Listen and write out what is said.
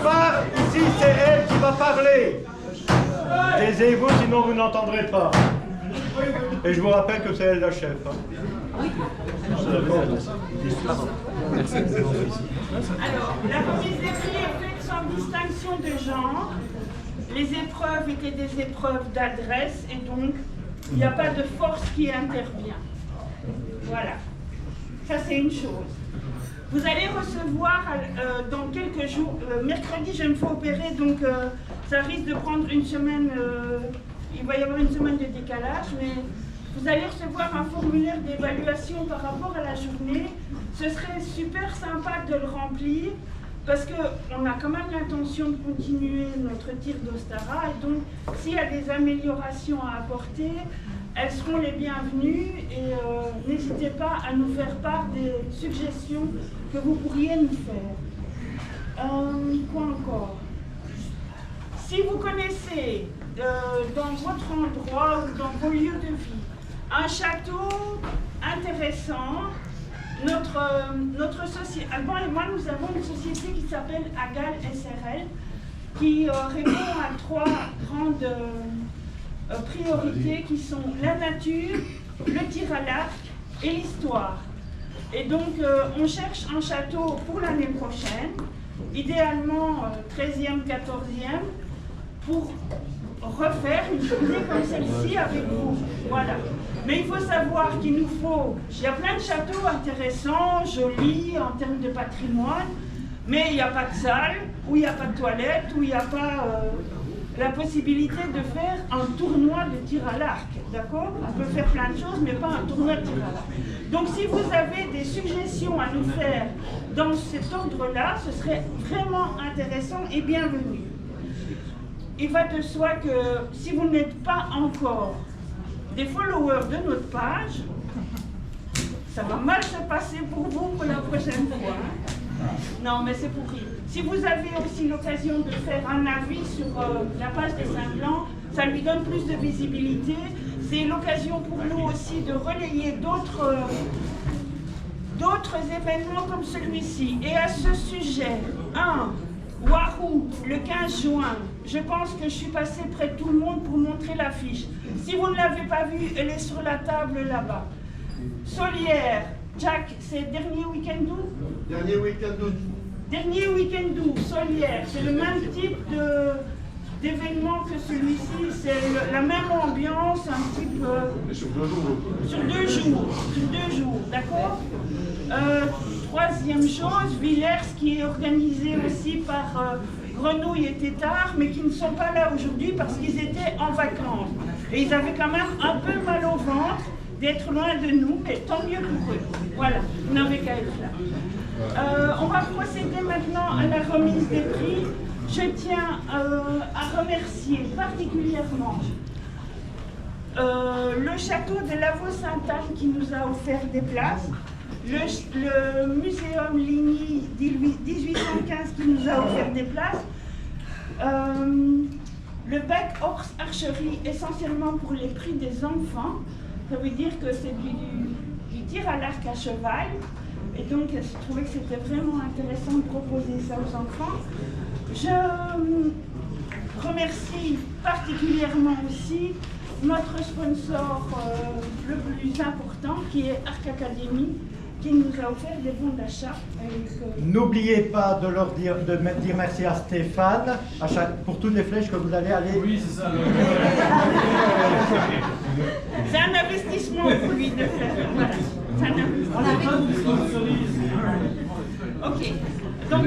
part, ici c'est elle qui va parler. Taisez-vous, sinon vous n'entendrez pas. Et je vous rappelle que c'est elle la chef. Alors, la remise des prix est faite sans distinction de genre. Les épreuves étaient des épreuves d'adresse et donc il n'y a pas de force qui intervient. Voilà. Ça, c'est une chose. Vous allez recevoir dans quelques jours, mercredi, je me fais opérer, donc ça risque de prendre une semaine, il va y avoir une semaine de décalage, mais vous allez recevoir un formulaire d'évaluation par rapport à la journée. Ce serait super sympa de le remplir, parce qu'on a quand même l'intention de continuer notre tir d'Ostara, et donc s'il y a des améliorations à apporter, elles seront les bienvenues, et n'hésitez pas à nous faire part des suggestions que vous pourriez nous faire. Quoi encore? Si vous connaissez dans votre endroit ou dans vos lieux de vie un château intéressant, notre société, Alban et moi, nous avons une société qui s'appelle Agal SRL, qui répond à 3 grandes priorités qui sont la nature, le tir à l'arc et l'histoire. Et donc, on cherche un château pour l'année prochaine, idéalement 13e, 14e, pour refaire une journée comme celle-ci avec vous. Voilà. Mais il faut savoir qu'il nous faut... Il y a plein de châteaux intéressants, jolis, en termes de patrimoine, mais il n'y a pas de salle, ou il n'y a pas de toilette, ou il n'y a pas la possibilité de faire un tournoi de tir à l'arc. D'accord? On peut faire plein de choses, mais pas un tournoi de tir à l'arc. Donc si vous avez des suggestions à nous faire dans cet ordre-là, ce serait vraiment intéressant et bienvenu. Il va de soi que si vous n'êtes pas encore des followers de notre page, ça va mal se passer pour vous pour la prochaine fois. Non, mais c'est pour rire. Si vous avez aussi l'occasion de faire un avis sur la page des Cinglants, ça lui donne plus de visibilité. C'est l'occasion pour nous aussi de relayer d'autres événements comme celui-ci. Et à ce sujet, Warou, le 15 juin, je pense que je suis passée près de tout le monde pour montrer l'affiche. Si vous ne l'avez pas vue, elle est sur la table là-bas. Solière, Jack, c'est dernier week-end d'août? Dernier week-end d'août. Dernier week-end d'août, Solière, c'est le même type d'événement que celui-ci, c'est la même ambiance, un type... Sur 2 jours. Sur 2 jours, d'accord? Troisième chose, Villers, qui est organisé aussi par Grenouille et Tétard, mais qui ne sont pas là aujourd'hui parce qu'ils étaient en vacances. Et ils avaient quand même un peu mal au ventre d'être loin de nous, mais tant mieux pour eux. Voilà, vous n'avez qu'à être là. On va procéder maintenant à la remise des prix. Je tiens à remercier particulièrement le château de Lavaux-Sainte-Anne qui nous a offert des places, le muséum Ligny 1815 qui nous a offert des places, le Bec Horse Archerie essentiellement pour les prix des enfants. Ça veut dire que c'est du tir à l'arc à cheval. Et donc, je trouvais que c'était vraiment intéressant de proposer ça aux enfants. Je remercie particulièrement aussi notre sponsor le plus important, qui est Arc Academy, qui nous a offert des bons d'achat. N'oubliez pas de leur dire merci à Stéphane pour toutes les flèches que vous allez aller. Oui, c'est ça. C'est un investissement pour lui de faire. Voilà. C'est un investissement. Ok. Donc,